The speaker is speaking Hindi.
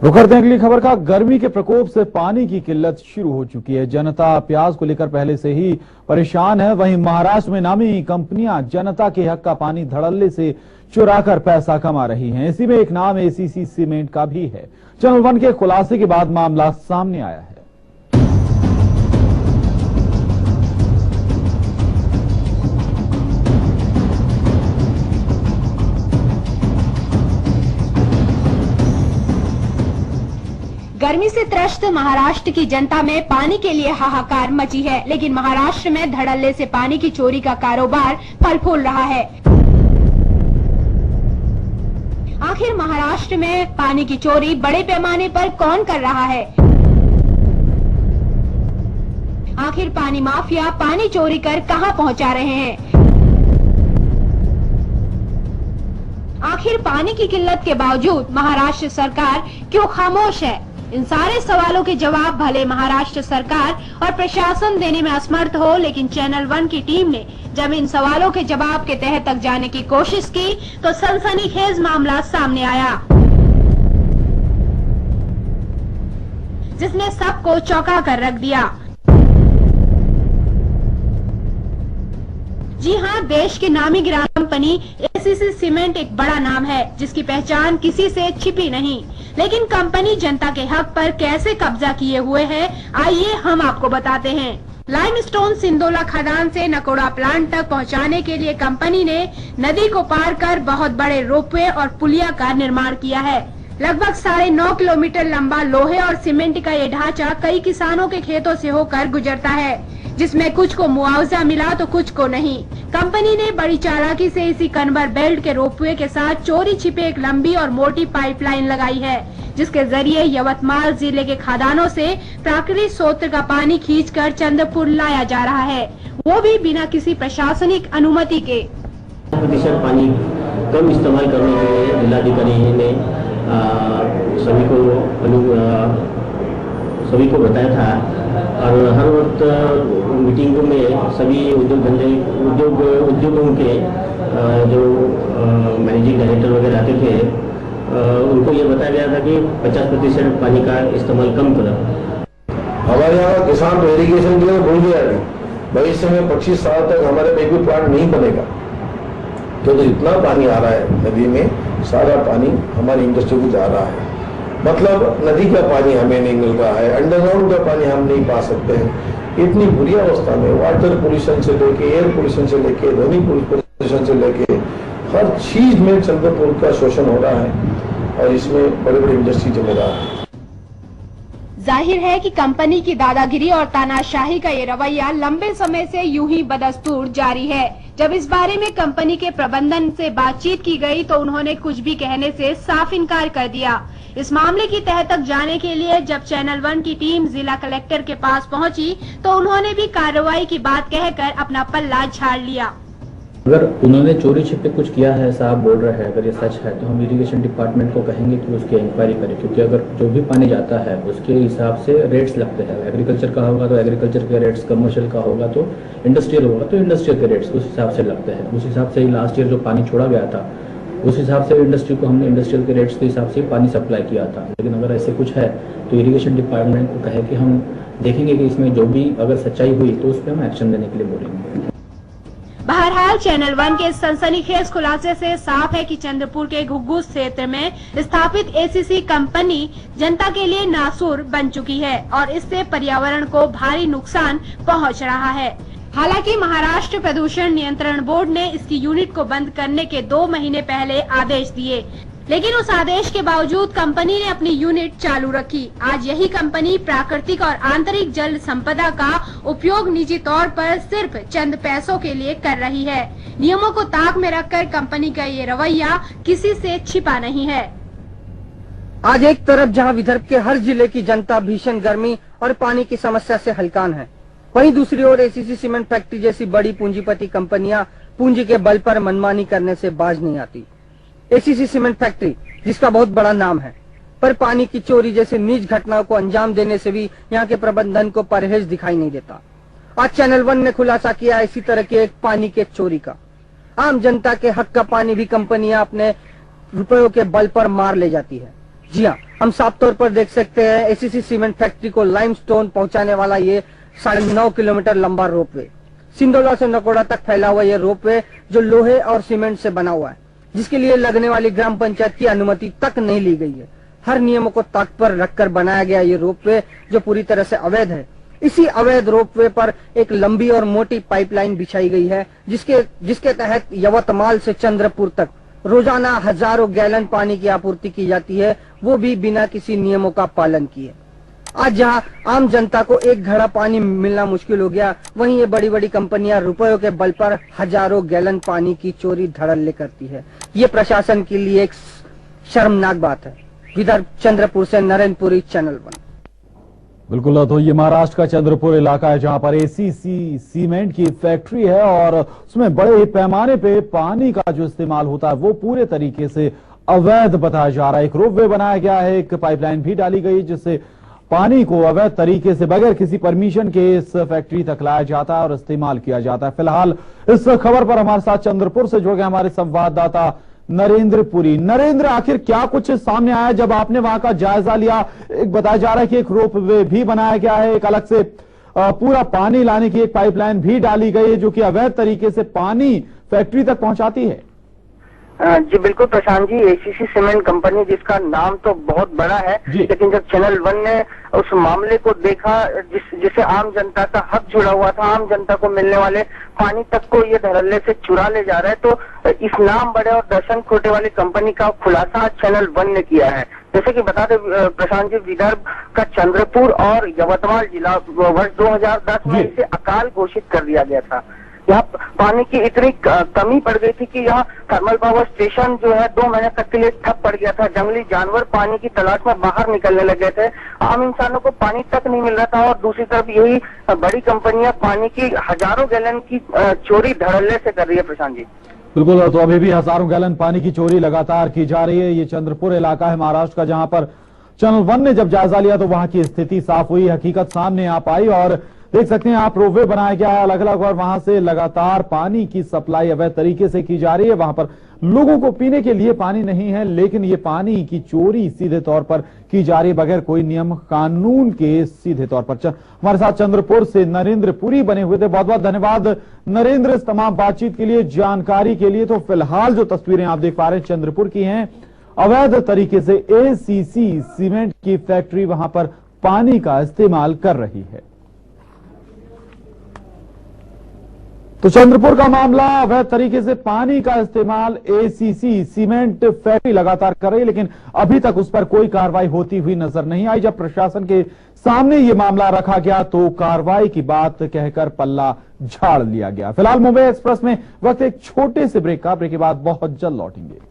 रुक करते हैं अगली खबर का। गर्मी के प्रकोप से पानी की किल्लत शुरू हो चुकी है। जनता प्यास को लेकर पहले से ही परेशान है। वहीं महाराष्ट्र में नामी कंपनियां जनता के हक का पानी धड़ल्ले से चुराकर पैसा कमा रही हैं। इसी में एक नाम एसीसी सीमेंट का भी है। चैनल वन के खुलासे के बाद मामला सामने आया है। गर्मी से त्रस्त महाराष्ट्र की जनता में पानी के लिए हाहाकार मची है, लेकिन महाराष्ट्र में धड़ल्ले से पानी की चोरी का कारोबार फल फूल रहा है। आखिर महाराष्ट्र में पानी की चोरी बड़े पैमाने पर कौन कर रहा है? आखिर पानी माफिया पानी चोरी कर कहां पहुंचा रहे हैं? आखिर पानी की किल्लत के बावजूद महाराष्ट्र सरकार क्यों खामोश है? इन सारे सवालों के जवाब भले महाराष्ट्र सरकार और प्रशासन देने में असमर्थ हो, लेकिन चैनल वन की टीम ने जब इन सवालों के जवाब के तह तक जाने की कोशिश की तो सनसनीखेज मामला सामने आया, जिसने सबको चौंका कर रख दिया। जी हां, देश की नामी गिराम कंपनी एसीसी सीमेंट एक बड़ा नाम है, जिसकी पहचान किसी से छिपी नहीं। लेकिन कंपनी जनता के हक पर कैसे कब्जा किए हुए है, आइए हम आपको बताते हैं। लाइमस्टोन सिंदोला खदान से नकोड़ा प्लांट तक पहुंचाने के लिए कंपनी ने नदी को पार कर बहुत बड़े रोपवे और पुलिया का निर्माण किया है। लगभग 9.5 किलोमीटर लंबा लोहे और सीमेंट का ये ढांचा कई किसानों के खेतों से होकर गुजरता है, जिसमें कुछ को मुआवजा मिला तो कुछ को नहीं। कंपनी ने बड़ी चालाकी से इसी कन्वर बेल्ट के रोपवे के साथ चोरी छिपे एक लंबी और मोटी पाइपलाइन लगाई है, जिसके जरिए यवतमाल जिले के खदानों से प्राकृतिक स्रोत का पानी खींचकर चंद्रपुर लाया जा रहा है, वो भी बिना किसी प्रशासनिक अनुमति के। प्रतिशत पानी कम इस्तेमाल करने के लिए जिलाधिकारी ने सभी को बताया था, और हर वक्त मीटिंगों में सभी उद्योगों के जो मैनेजिंग डायरेक्टर वगैरह आते थे, उनको ये बताया गया था कि 50% पानी का इस्तेमाल कम करें। हमारे यहाँ किसान तो इरिगेशन के लिए भूल गया है। भविष्य में 25 साल तक हमारे में कोई प्लांट नहीं बनेगा, तो इतना पानी आ रहा है नदी में, सारा पानी हमारी इंडस्ट्री को जा रहा है। मतलब नदी का पानी हमें नहीं मिल रहा है, अंडरग्राउंड का पानी हम नहीं पा सकते हैं। इतनी बुरी अवस्था में वाटर पोल्यूशन से लेके, एयर पोल्यूशन से लेके, ध्वनि पोल्यूशन से लेके हर चीज में चंद्रपुर का शोषण हो रहा है, और इसमें बड़े बड़े इंडस्ट्री जिम्मेदार है। जाहिर है कि कंपनी की दादागिरी और तानाशाही का ये रवैया लंबे समय से यूं ही बदस्तूर जारी है। जब इस बारे में कंपनी के प्रबंधन से बातचीत की गई तो उन्होंने कुछ भी कहने से साफ इनकार कर दिया। इस मामले की तह तक जाने के लिए जब चैनल वन की टीम जिला कलेक्टर के पास पहुंची तो उन्होंने भी कार्रवाई की बात कहकर अपना पल्ला झाड़ लिया। अगर उन्होंने चोरी छिपे कुछ किया है, साहब बोल रहे हैं, अगर ये सच है तो हम इरिगेशन डिपार्टमेंट को कहेंगे कि उसकी इंक्वायरी करें, क्योंकि अगर जो भी पानी जाता है उसके हिसाब से रेट्स लगते हैं। एग्रीकल्चर का होगा तो एग्रीकल्चर के रेट्स, कमर्शियल का होगा तो इंडस्ट्रियल होगा तो इंडस्ट्रियल के रेट्स उस हिसाब से लगते हैं। उस हिसाब से ही लास्ट ईयर जो पानी छोड़ा गया था उस हिसाब से इंडस्ट्री को हमने इंडस्ट्रियल के रेट्स के हिसाब से पानी सप्लाई किया था। लेकिन अगर ऐसे कुछ है तो इरिगेशन डिपार्टमेंट को कहे कि हम देखेंगे कि इसमें जो भी अगर सच्चाई हुई तो उस पर हम एक्शन लेने के लिए बोलेंगे। बहरहाल चैनल वन के सनसनीखेज खुलासे से साफ है कि चंद्रपुर के घुग्गू क्षेत्र में स्थापित एसीसी कंपनी जनता के लिए नासूर बन चुकी है और इससे पर्यावरण को भारी नुकसान पहुंच रहा है। हालांकि महाराष्ट्र प्रदूषण नियंत्रण बोर्ड ने इसकी यूनिट को बंद करने के 2 महीने पहले आदेश दिए, लेकिन उस आदेश के बावजूद कंपनी ने अपनी यूनिट चालू रखी। आज यही कंपनी प्राकृतिक और आंतरिक जल संपदा का उपयोग निजी तौर पर सिर्फ चंद पैसों के लिए कर रही है। नियमों को ताक में रखकर कंपनी का ये रवैया किसी से छिपा नहीं है। आज एक तरफ जहां विदर्भ के हर जिले की जनता भीषण गर्मी और पानी की समस्या से हलकान है, वहीं दूसरी ओर एसीसी सीमेंट फैक्ट्री जैसी बड़ी पूंजीपति कंपनियां पूंजी के बल पर मनमानी करने से बाज नहीं आती। एसीसी सीमेंट फैक्ट्री जिसका बहुत बड़ा नाम है, पर पानी की चोरी जैसे नीच घटनाओं को अंजाम देने से भी यहाँ के प्रबंधन को परहेज दिखाई नहीं देता। आज चैनल वन ने खुलासा किया इसी तरह के एक पानी के चोरी का। आम जनता के हक का पानी भी कंपनियां अपने रुपयों के बल पर मार ले जाती है। जी हाँ, हम साफ तौर पर देख सकते हैं एसीसी सीमेंट फैक्ट्री को लाइमस्टोन पहुंचाने वाला ये 9.5 किलोमीटर लंबा रोपवे, सिंदोला से नकोड़ा तक फैला हुआ ये रोपवे जो लोहे और सीमेंट से बना हुआ है, जिसके लिए लगने वाली ग्राम पंचायत की अनुमति तक नहीं ली गई है। हर नियमों को ताक पर रखकर बनाया गया ये रोपवे जो पूरी तरह से अवैध है। इसी अवैध रोपवे पर एक लंबी और मोटी पाइपलाइन बिछाई गई है, जिसके तहत यवतमाल से चंद्रपुर तक रोजाना हजारों गैलन पानी की आपूर्ति की जाती है, वो भी बिना किसी नियमों का पालन किए। आज जहां आम जनता को एक घड़ा पानी मिलना मुश्किल हो गया, वहीं ये बड़ी बड़ी कंपनियां रुपयों के बल पर हजारों गैलन पानी की चोरी धड़ल्ले करती है। ये प्रशासन के लिए एक शर्मनाक बात है। विदर्भ चंद्रपुर से नरेंद्र पुरी, चैनल 1। बिल्कुल, तो ये महाराष्ट्र का चंद्रपुर इलाका है जहां पर एसीसी सीमेंट की फैक्ट्री है और उसमें बड़े पैमाने पे पानी का जो इस्तेमाल होता है वो पूरे तरीके से अवैध बताया जा रहा है। एक रोपवे बनाया गया है, एक पाइपलाइन भी डाली गई जिससे पानी को अवैध तरीके से बगैर किसी परमिशन के इस फैक्ट्री तक लाया जाता है और इस्तेमाल किया जाता है। फिलहाल इस खबर पर हमारे साथ चंद्रपुर से जुड़ गए हमारे संवाददाता नरेंद्र पुरी। नरेंद्र, आखिर क्या कुछ सामने आया जब आपने वहां का जायजा लिया? एक बताया जा रहा है कि एक रोपवे भी बनाया गया है, एक अलग से पूरा पानी लाने की एक पाइपलाइन भी डाली गई है जो कि अवैध तरीके से पानी फैक्ट्री तक पहुंचाती है। जी बिल्कुल Prashant ji, ACC cement company जिसका नाम तो बहुत बड़ा है, लेकिन जब चैनल 1 ने उस मामले को देखा जिसे आम जनता का हक जुड़ा हुआ था, आम जनता को मिलने वाले पानी तक को ये धड़ल्ले से चुरा ले जा रहा है, तो इस नाम बड़े और दर्शन खोटे वाली कंपनी का खुलासा चैनल 1 ने किया है। जैसे कि बता दें प्रशांत जी, विदर्भ का चंद्रपुर और यवतमाल जिला वर्ष 2010 में इसे अकाल घोषित कर दिया गया था। यहाँ पानी की इतनी कमी पड़ गई थी कि यहाँ थर्मल पावर स्टेशन जो है 2 महीने तक के लिए ठप पड़ गया था। जंगली जानवर पानी की तलाश में बाहर निकलने लगे थे, आम इंसानों को पानी तक नहीं मिल रहा था। और दूसरी तरफ यही बड़ी कंपनियां पानी की हजारों गैलन की चोरी धड़ल्ले से कर रही है। प्रशांत जी बिल्कुल, तो अभी भी हजारों गैलन पानी की चोरी लगातार की जा रही है। ये चंद्रपुर इलाका है महाराष्ट्र का, जहां पर चैनल 1 ने जब जायजा लिया तो वहां की स्थिति साफ हुई, हकीकत सामने आ पाई और देख सकते हैं आप रोपवे बनाया गया है अलग अलग और वहां से लगातार पानी की सप्लाई अवैध तरीके से की जा रही है। वहां पर लोगों को पीने के लिए पानी नहीं है, लेकिन ये पानी की चोरी सीधे तौर पर की जा रही है बगैर कोई नियम कानून के। सीधे तौर पर हमारे साथ चंद्रपुर से नरेंद्र पुरी बने हुए थे। बहुत बहुत धन्यवाद नरेंद्र इस तमाम बातचीत के लिए, जानकारी के लिए। तो फिलहाल जो तस्वीरें आप देख पा रहे हैं चंद्रपुर की हैं, अवैध तरीके से एसीसी सीमेंट की फैक्ट्री वहां पर पानी का इस्तेमाल कर रही है। तो चंद्रपुर का मामला, अवैध तरीके से पानी का इस्तेमाल एसीसी सीमेंट फैक्ट्री लगातार कर रही है, लेकिन अभी तक उस पर कोई कार्रवाई होती हुई नजर नहीं आई। जब प्रशासन के सामने ये मामला रखा गया तो कार्रवाई की बात कहकर पल्ला झाड़ लिया गया। फिलहाल मुंबई एक्सप्रेस में वक्त एक छोटे से ब्रेक का, ब्रेक के बाद बहुत जल्द लौटेंगे।